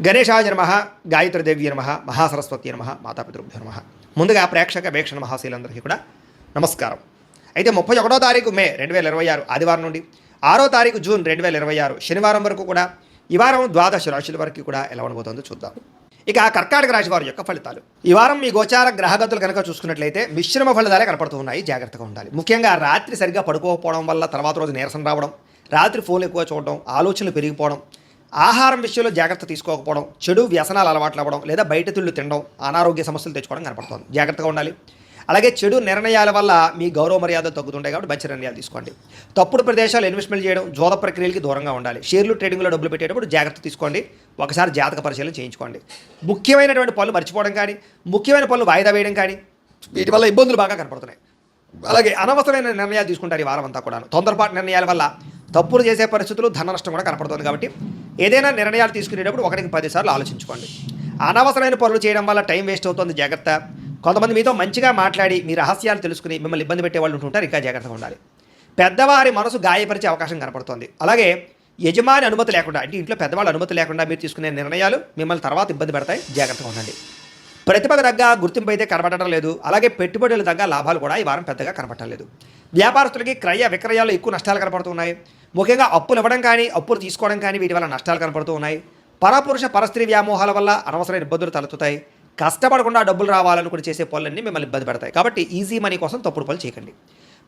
గణేశాయ నమః, గాయత్రీదేవి నమః, మహాసరస్వతి నమః, మాతాపితృభ్యో నమః. ముందుగా ప్రేక్షక వీక్షణ మహాశీలందరికీ కూడా నమస్కారం. అయితే 31వ తారీఖు మే 2026 ఆదివారం నుండి 6వ తారీఖు జూన్ 2026 శనివారం వరకు కూడా ఈ వారం ద్వాదశ రాశుల వరకు కూడా ఎలా ఉండబోతుందో చూద్దాం. ఇక కర్కాటక రాశి వారి యొక్క ఫలితాలు. ఈ వారం మీ గోచార గ్రహగతులు కనుక చూసుకున్నట్లయితే మిశ్రమ ఫలితాలే కనపడుతూ ఉన్నాయి. జాగ్రత్తగా ఉండాలి. ముఖ్యంగా రాత్రి సరిగ్గా పడుకోకపోవడం వల్ల తర్వాత రోజు నీరసం రావడం, రాత్రి ఫోన్లు ఎక్కువ చూడడం, ఆలోచనలు పెరిగిపోవడం, ఆహారం విషయంలో జాగ్రత్త తీసుకోకపోవడం, చెడు వ్యసనాలు అలవాట్లు అవ్వడం లేదా బయట తిళ్ళు తినడం, అనారోగ్య సమస్యలు తెచ్చుకోవడం కనపడుతుంది. జాగ్రత్తగా ఉండాలి. అలాగే చెడు నిర్ణయాల వల్ల మీ గౌరవ మర్యాదలు తగ్గుతుంటాయి కాబట్టి మంచి నిర్ణయాలు తీసుకోండి. తప్పుడు ప్రదేశాలు ఇన్వెస్ట్మెంట్ చేయడం, జోద ప్రక్రియలకి దూరంగా ఉండాలి. షేర్లు ట్రేడింగ్లో డబ్బులు పెట్టేటప్పుడు జాగ్రత్త తీసుకోండి. ఒకసారి జాతక పరిశీలన చేయించుకోండి. ముఖ్యమైనటువంటి పనులు మర్చిపోవడం కానీ, ముఖ్యమైన పనులు వాయిదా వేయడం కానీ వీటి వల్ల ఇబ్బందులు బాగా కనపడుతున్నాయి. అలాగే అనవసరమైన నిర్ణయాలు తీసుకుంటారు ఈ వారం అంతా కూడా. తొందరపాటు నిర్ణయాల వల్ల తప్పులు చేసే పరిస్థితులు, ధన నష్టం కూడా కనపడుతుంది. కాబట్టి ఏదైనా నిర్ణయాలు తీసుకునేటప్పుడు 1కి 10 సార్లు ఆలోచించుకోండి. అనవసరమైన పనులు చేయడం వల్ల టైం వేస్ట్ అవుతుంది. జాగ్రత్త. కొంతమంది మీతో మంచిగా మాట్లాడి మీ రహస్యాలు తెలుసుకుని మిమ్మల్ని ఇబ్బంది పెట్టే వాళ్ళు ఉంటుంటారు. ఇంకా జాగ్రత్తగా ఉండాలి. పెద్దవారి మనసు గాయపరిచే అవకాశం కనపడుతుంది. అలాగే యజమాని అనుమతి లేకుండా, అంటే ఇంట్లో పెద్దవాళ్ళ అనుమతి లేకుండా మీరు తీసుకునే నిర్ణయాలు మిమ్మల్ని తర్వాత ఇబ్బంది పెడతాయి. జాగ్రత్తగా ఉండండి. ప్రతిభకు తగ్గ గుర్తింపు అయితే కనపడటం లేదు. అలాగే పెట్టుబడులు తగ్గ లాభాలు కూడా ఈ వారం పెద్దగా కనపడటం లేదు. వ్యాపారస్తులకి క్రయ విక్రయాలు ఎక్కువ నష్టాలు కనపడుతున్నాయి. ముఖ్యంగా అప్పులు ఇవ్వడం కానీ, అప్పులు తీసుకోవడం కానీ వీటి వల్ల నష్టాలు కనపడుతూ ఉన్నాయి. పరపురుష పరస్త్రీ వ్యామోహాల వల్ల అనవసరమైన ఇబ్బందులు తలెత్తుతాయి. కష్టపడకుండా డబ్బులు రావాలనుకుని చేసే పనులన్నీ మిమ్మల్ని ఇబ్బంది పెడతాయి. కాబట్టి ఈజీ మనీ కోసం తప్పుడు పనులు చేయకండి.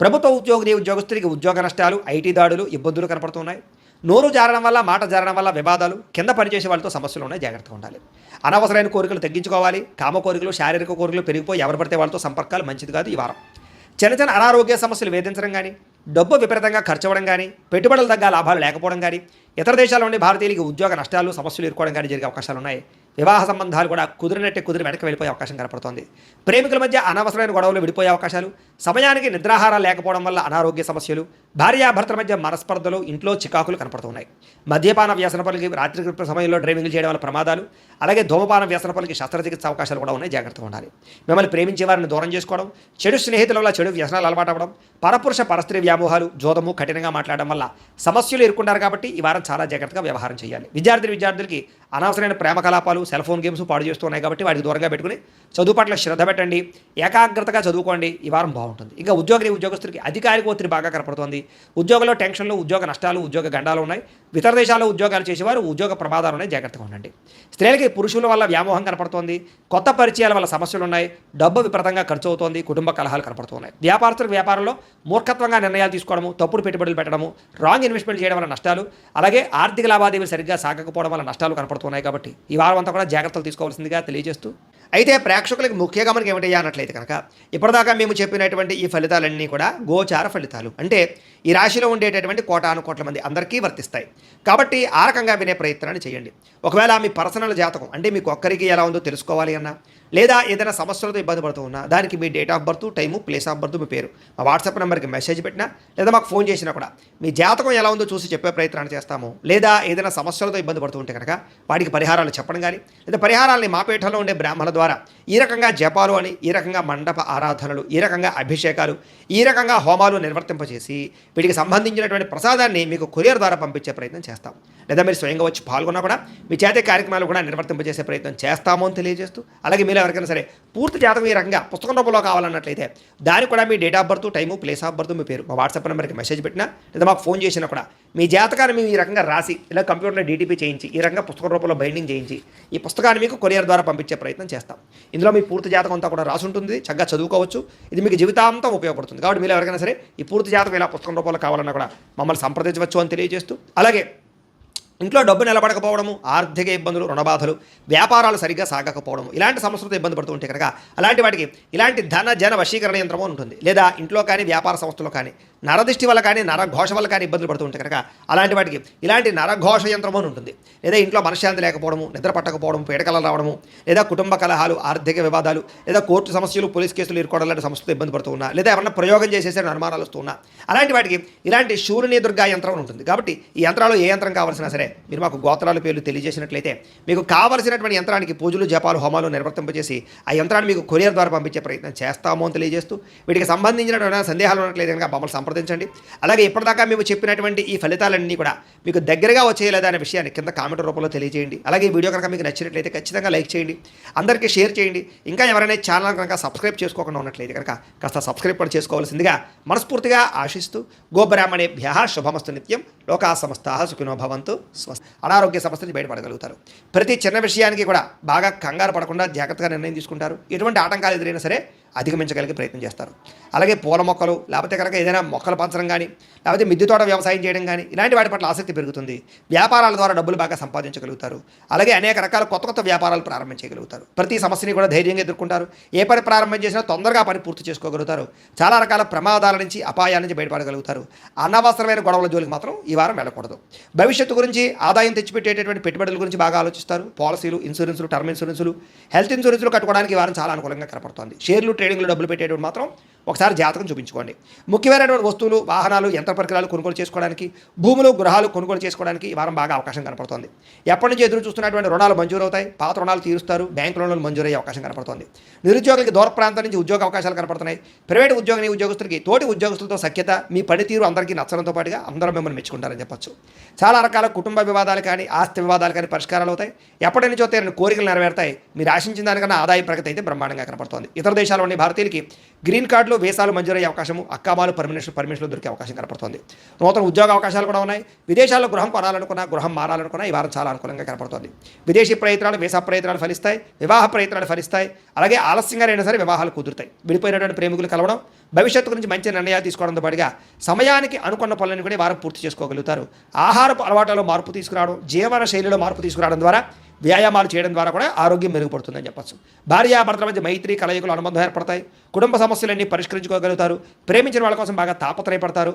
ప్రభుత్వ ఉద్యోగస్తులకి ఉద్యోగ నష్టాలు, ఐటీ దాడులు, ఇబ్బందులు కనపడుతున్నాయి. నోరు జారడం వల్ల, మాట జారడం వల్ల వివాదాలు, కింద పనిచేసే వాళ్ళతో సమస్యలు ఉన్నాయి. జాగ్రత్తగా ఉండాలి. అనవసరమైన కోరికలు తగ్గించుకోవాలి. కామ కోరికలు, శారీరక కోరికలు పెరిగిపోయి ఎవరు పడితే వాళ్ళతో సంపర్కాలు మంచిది కాదు ఈ వారం. చిన్న చిన్న అనారోగ్య సమస్యలు వేధించడం కానీ, డబ్బు విపరీతంగా ఖర్చు అవ్వడం కానీ, పెట్టుబడులు తగ్గ లాభాలు లేకపోవడం కానీ, ఇతర దేశాల నుండి భారతీయులకి ఉద్యోగ నష్టాలు, సమస్యలు ఎదుర్కోవడం కానీ జరిగే అవకాశాలు ఉన్నాయి. వివాహ సంబంధాలు కూడా కుదిరినట్టే కుదిరి వెనక్కి వెళ్ళిపోయే అవకాశం కనపడుతోంది. ప్రేమికుల మధ్య అనవసరమైన గొడవలు విడిపోయే అవకాశాలు, సమయానికి నిద్రాహారాలు లేకపోవడం వల్ల అనారోగ్య సమస్యలు, భార్యాభర్తల మధ్య మనస్పర్ధలు, ఇంట్లో చికాకులు కనపడుతున్నాయి. మద్యపాన వ్యసన పనులకి రాత్రి సమయంలో డ్రైవింగ్ చేయడం వల్ల ప్రమాదాలు, అలాగే ధూమపాన వ్యసన పనులకి శస్త్రచికిత్స అవకాశాలు కూడా ఉన్నాయి. జాగ్రత్తగా ఉండాలి. మిమ్మల్ని ప్రేమించే వారిని దూరం చేసుకోవడం, చెడు స్నేహితుల వల్ల చెడు వ్యసనాలు అలవాటు అవ్వడం, పరపురుష పరస్త్రీ వ్యామోహాలు, జోదము, కఠినంగా మాట్లాడడం వల్ల సమస్యలు ఎదుర్కొంటారు. కాబట్టి ఈ వారం చాలా జాగ్రత్తగా వ్యవహారం చేయాలి. విద్యార్థులకి అనవసరమైన ప్రేమ కలాపాలు, సెల్ ఫోన్ గేమ్స్ పాడు చేస్తున్నాయి. కాబట్టి వాటికి దూరంగా పెట్టుకుని చదువు పట్ల శ్రద్ధ పెట్టండి. ఏకాగ్రతగా చదువుకోండి. ఈ వారం బాగుంటుంది. ఇంకా ఉద్యోగస్తులకి అధికారిక ఒత్తిడి బాగా కనపడుతుంది. ఉద్యోగంలో టెన్షన్లు, ఉద్యోగ నష్టాలు, ఉద్యోగ గండాలు ఉన్నాయి. ఇతర దేశాల్లో ఉద్యోగాలు చేసేవారు ఉద్యోగ ప్రమాదాలు ఉన్నాయి. జాగ్రత్తగా ఉండండి. స్త్రీలకి పురుషుల వల్ల వ్యామోహం కనపడుతోంది. కొత్త పరిచయాల వల్ల సమస్యలు ఉన్నాయి. డబ్బు విపరీతంగా ఖర్చు అవుతోంది. కుటుంబ కలహాలు కనపడుతున్నాయి. వ్యాపారస్తులకు వ్యాపారంలో మూర్ఖత్వంగా నిర్ణయాలు తీసుకోవడము, తప్పుడు పెట్టుబడులు పెట్టడము, రాంగ్ ఇన్వెస్ట్మెంట్ చేయడం వల్ల నష్టాలు, అలాగే ఆర్థిక లావాదేవీలు సరిగ్గా సాగకపోవడం వల్ల నష్టాలు కనపడుతున్నాయి. కాబట్టి ఈ వారం అంతా కూడా జాగ్రత్తలు తీసుకోవాల్సిందిగా తెలియజేస్తూ, అయితే ప్రేక్షకులకు ముఖ్య గమనిక ఏమిటయ్యా అన్నట్లయితే కనుక ఇప్పటిదాకా మేము చెప్పినటువంటి ఈ ఫలితాలన్నీ కూడా గోచార ఫలితాలు. అంటే ఈ రాశిలో ఉండేటటువంటి కోటాను కోట్ల మంది అందరికీ వర్తిస్తాయి. కాబట్టి ఆ రకంగా వినే ప్రయత్నాన్ని చేయండి. ఒకవేళ మీ పర్సనల్ జాతకం అంటే మీకు ఒక్కరికి ఎలా ఉందో తెలుసుకోవాలి అన్నా, లేదా ఏదైనా సమస్యలతో ఇబ్బంది పడుతూ ఉన్నా, దానికి మీ date of birth, time, place of birth, మీ పేరు మా వాట్సాప్ నెంబర్కి మెసేజ్ పెట్టినా, లేదా మాకు ఫోన్ చేసినా కూడా మీ జాతకం ఎలా ఉందో చూసి చెప్పే ప్రయత్నాన్ని చేస్తాము. లేదా ఏదైనా సమస్యలతో ఇబ్బంది పడుతూ ఉంటే కనుక వాటికి పరిహారాలు చెప్పడం కానీ, లేదా పరిహారాలని మా పీఠంలో ఉండే బ్రాహ్మణుల ద్వారా ఈ రకంగా జపాలు అని, ఈ రకంగా మండప ఆరాధనలు, ఈ రకంగా అభిషేకాలు, ఈ రకంగా హోమాలు నిర్వర్తింపచేసి వీటికి సంబంధించినటువంటి ప్రసాదాన్ని మీకు కొరియర్ ద్వారా పంపించే ప్రయత్నం చేస్తాం. లేదా మీరు స్వయంగా వచ్చి పాల్గొన్నా కూడా మీ చేతే కార్యక్రమాలు కూడా నిర్వర్తింపజేసే ప్రయత్నం చేస్తాము అని తెలియజేస్తూ, అలాగే మీరు ఎవరికైనా సరే పూర్తి జాతకం ఈ రకంగా పుస్తకం రూపంలో కావాలన్నట్లయితే దానికి కూడా మీ date of birth, time, place of birth, మీ పేరు మా వాట్సాప్ నెంబర్కి మెసేజ్ పెట్టినా, లేదా మాకు ఫోన్ చేసినా కూడా మీ జాతకాన్ని మేము ఈ రకంగా రాసి, ఇలా కంప్యూటర్లో డీటీపీ చేయించి, ఈ రకంగా పుస్తకం రూపంలో బైండింగ్ చేయించి ఈ పుస్తకాన్ని మీకు కొరియర్ ద్వారా పంపించే ప్రయత్నం చేస్తాం. ఇందులో మీ పూర్తి జాతకం అంతా కూడా రాసి ఉంటుంది. చక్కగా చదువుకోవచ్చు. ఇది మీకు జీవితాంతం ఉపయోగపడుతుంది. కాబట్టి మీరు ఎవరికైనా సరే ఈ పూర్తి జాతకం ఇలా పుస్తకం రూపంలో కావాలన్నా కూడా మమ్మల్ని సంప్రదించవచ్చు అని తెలియజేస్తూ, అలాగే ఇంట్లో డబ్బు నిలబడకపోవడము, ఆర్థిక ఇబ్బందులు, రుణబాధలు, వ్యాపారాలు సరిగ్గా సాగకపోవడము, ఇలాంటి సమస్యలతో ఇబ్బంది పడుతూ ఉంటే కనుక అలాంటి వాటికి ఇలాంటి ధన జన వశీకరణ యంత్రము ఉంటుంది. లేదా ఇంట్లో కానీ వ్యాపార సంస్థలో కానీ నరదృష్టి వల్ల కానీ, నరఘోష వల్ల కానీ ఇబ్బందులు పడుతూ ఉంటే కనుక అలాంటి వాటికి ఇలాంటి నరఘోష యంత్రము అని ఉంటుంది. లేదా ఇంట్లో మనశ్శాంతి లేకపోవడము, నిద్ర పట్టకపోవడం, పీడకలలు రావడము, లేదా కుటుంబ కలహాలు, ఆర్థిక వివాదాలు, లేదా కోర్టు సమస్యలు, పోలీస్ కేసులు ఇరుకోవడం లాంటి సమస్యలతో ఇబ్బంది పడుతూ ఉన్నా, లేదా ఎవరైనా ప్రయోగం చేసేసే అనుమానాలు వస్తూ ఉన్నా, అలాంటి వాటికి ఇలాంటి శూరుని దుర్గా యంత్రం ఉంటుంది. కాబట్టి ఈ యంత్రాలు ఏ యంత్రం కావాల్సినా సరే మీరు మాకు గోత్రాల పేర్లు తెలియజేసినట్లయితే మీకు కావలసినటువంటి యంత్రానికి పూజలు, జపాలు, హోమాలు నిర్వర్తింపజేసి ఆ యంత్రాన్ని మీకు కొరియర్ ద్వారా పంపించే ప్రయత్నం చేస్తాము అని తెలియజేస్తూ, వీటికి సంబంధించినటువంటి సందేహాలు ఉన్నట్లయితే కనుక మమ్మల్ని సంప్రదించండి. సంప్రదించండి. అలాగే ఇప్పటిదాకా మేము చెప్పినటువంటి ఈ ఫలితాలన్నీ కూడా మీకు దగ్గరగా వచ్చేయలేదా అనే విషయాన్ని కింద కామెంట్ రూపంలో తెలియజేయండి. అలాగే ఈ వీడియో కనుక మీకు నచ్చినట్లయితే ఖచ్చితంగా లైక్ చేయండి, అందరికీ షేర్ చేయండి. ఇంకా ఎవరైనా ఛానల్ కనుక సబ్స్క్రైబ్ చేసుకోకుండా ఉన్నట్లయితే కనుక కాస్త సబ్స్క్రైబ్ కూడా చేసుకోవాల్సిందిగా మనస్ఫూర్తిగా ఆశిస్తూ గోబ్రాహ్మణేభ్యః శుభమస్తు నిత్యం, లోకా సమస్తాః సుఖినో భవంతు, స్వస్తి. అనారోగ్య సమస్య నుంచి బయటపడగలుగుతారు. ప్రతి చిన్న విషయానికి కూడా బాగా కంగారు పడకుండా జాగ్రత్తగా నిర్ణయం తీసుకుంటారు. ఎటువంటి ఆటంకాలు ఎదురైనా సరే అధిగమించగలిగే ప్రయత్నం చేస్తారు. అలాగే పూల మొక్కలు లేకపోతే కనుక ఏదైనా మొక్కలు పంచడం కానీ లేకపోతే మిద్దె తోట వ్యవసాయం చేయడం కానీ ఇలాంటి వాటి పట్ల ఆసక్తి పెరుగుతుంది. వ్యాపారాల ద్వారా డబ్బులు బాగా సంపాదించగలుగుతారు. అలాగే అనేక రకాల కొత్త కొత్త వ్యాపారాలు ప్రారంభించగలుగుతారు. ప్రతి సమస్యని కూడా ధైర్యంగా ఎదుర్కొంటారు. ఏ పని ప్రారంభం చేసినా తొందరగా పని పూర్తి చేసుకోగలుగుతారు. చాలా రకాల ప్రమాదాల నుంచి అపాయాల నుంచి బయటపడగలుగుతారు. అనవసరమైన గొడవల జోలికి మాత్రం ఈ వారం వెళ్ళకూడదు. భవిష్యత్తు గురించి ఆదాయం తెచ్చిపెట్టేటటువంటి పెట్టుబడుల గురించి బాగా ఆలోచిస్తారు. పాలసీలు, ఇన్సూరెన్సులు, టర్మ్ ఇన్సూరెన్సులు, హెల్త్ ఇన్సూరెన్సులు కట్టుకోవడానికి ఈ వారం చాలా అనుకూలంగా కనపడుతుంది. షేర్లు, ట్రేడింగ్లో డబ్బులు పెట్టేటప్పుడు మాత్రం ఒకసారి జాతకం చూపించుకోండి. ముఖ్యమైనటువంటి వస్తువులు, వాహనాలు, యంత్ర పరికరాలు కొనుగోలు చేసుకోవడానికి, భూములు, గృహాలు కొనుగోలు చేసుకోవడానికి ఈ వారం బాగా అవకాశం కనపడుతుంది. ఎప్పటి నుంచి ఎదురు చూస్తున్నటువంటి రుణాలు మంజూరు అవుతాయి. పాత రుణాలు తీరుస్తారు. బ్యాంకు రుణాలు మంజూరయ్యే అవకాశం కనపడుతుంది. నిరుద్యోగులకి దూర ప్రాంతం నుంచి ఉద్యోగ అవకాశాలు కనపడుతున్నాయి. ప్రైవేట్ ఉద్యోగస్తులకి తోటి ఉద్యోగస్తులతో సఖ్యత, మీ పనితీరు అందరికీ నచ్చడంతో పాటుగా అందరూ మిమ్మల్ని మెచ్చుకుంటారని చెప్పొచ్చు. చాలా రకాల కుటుంబ వివాదాలు కానీ ఆస్తి వివాదాలు కానీ పరిష్కారాలు అవుతాయి. ఎప్పటి నుంచో తీరని కోరికలు నెరవేరుతాయి. మీరు ఆశించిన దానికన్నా ఆదాయ ప్రగతి అయితే బ్రహ్మాండంగా కనపడుతుంది. ఇతర దేశాల్లోని భారతీయులకి గ్రీన్ కార్డులు, వీసాలు మంజూరయ్యే అవకాశము, అక్కామాలు, పర్మిషన్లు దొరికే అవకాశం కనపడుతుంది. నూతన ఉద్యోగ అవకాశాలు కూడా ఉన్నాయి. విదేశాల్లో గృహం కొనాలనుకున్నా, గృహం మారాలనుకున్నా ఈ వారం చాలా అనుకూలంగా కనపడుతుంది. విదేశీ ప్రయత్నాలు, వీసా ప్రయత్నాలు ఫలిస్తాయి. వివాహ ప్రయత్నాలు ఫలిస్తాయి. అలాగే ఆలస్యంగా అయినా సరే వివాహాలు కుదురుతాయి. విడిపోయినటువంటి ప్రేమికులు కలవడం, భవిష్యత్తు గురించి మంచి నిర్ణయాలు తీసుకోవడంతో పాటుగా సమయానికి అనుకున్న పనులను కూడా వారం పూర్తి చేసుకోగలుగుతారు. ఆహారపు అలవాట్లలో మార్పు తీసుకురావడం, జీవన శైలిలో మార్పు తీసుకురావడం ద్వారా, వ్యాయామాలు చేయడం ద్వారా కూడా ఆరోగ్యం మెరుగుపడుతుందని చెప్పచ్చు. భార్యాభర్తల మధ్య మైత్రి, కలయికలు, అనుబంధం ఏర్పడతాయి. కుటుంబ సమస్యలన్నీ పరిష్కరించుకోగలుగుతారు. ప్రేమించిన వాళ్ళ కోసం బాగా తాపత్రయపడతారు.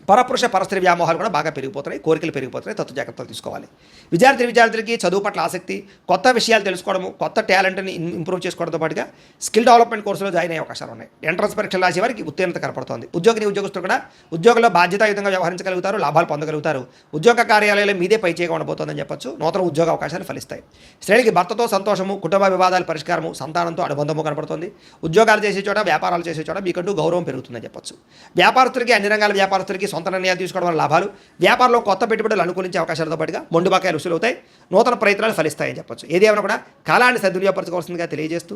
పరపురుష పరస్త్రీ వ్యామోహాలు కూడా బాగా పెరిగిపోతున్నాయి. కోరికలు పెరిగిపోతున్నాయి. తత్వ జాగ్రత్తలు తీసుకోవాలి. విద్యార్థులకి చదువు పట్ల ఆసక్తి, కొత్త విషయాలు తెలుసుకోవడము, కొత్త టాలెంట్ని ఇంప్రూవ్ చేసుకోవడంతో పాటుగా స్కిల్ డెవలప్మెంట్ కోర్సులో జాయిన్ అయ్యే అవకాశాలు ఉన్నాయి. ఎంట్రన్స్ పరీక్షలు రాసే వారికి ఉత్తీర్ణత కనపడుతోంది. ఉద్యోగస్తులు కూడా ఉద్యోగంలో బాధ్యతాయుతంగా వ్యవహరించగలుగుతారు. లాభాలు పొందగలుగుతారు. ఉద్యోగ కార్యాలయాలు మీదే పైచేయగా ఉండబోతోందని చెప్పొచ్చు. నూతన ఉద్యోగ అవకాశాలు ఫలిస్తాయి. స్త్రీలకి భర్తతో సంతోషము, కుటుంబ వివాదాల పరిష్కారము, సంతానంతో అనుబంధము కనపడుతుంది. ఉద్యోగాలు చేసే చోట, వ్యాపారాలు చేసే చోట మీకంటూ గౌరవం పెరుగుతుందని చెప్పొచ్చు. వ్యాపారస్తులకి, అన్ని రంగాల వ్యాపారస్తులకి సొంత నిర్ణయాలు తీసుకోవడం వల్ల లాభాలు, వ్యాపారంలో కొత్త పెట్టుబడులు అనుకూలించే అవకాశాలతో పాటుగా మొండు బకాయిలు వసూలు అవుతాయి. నూతన ప్రయత్నాలు ఫలిస్తాయని చెప్పొచ్చు. ఏదేమైనా కూడా కాలాన్ని సద్వినియోగపరచుకోవాల్సిందిగా తెలియజేస్తూ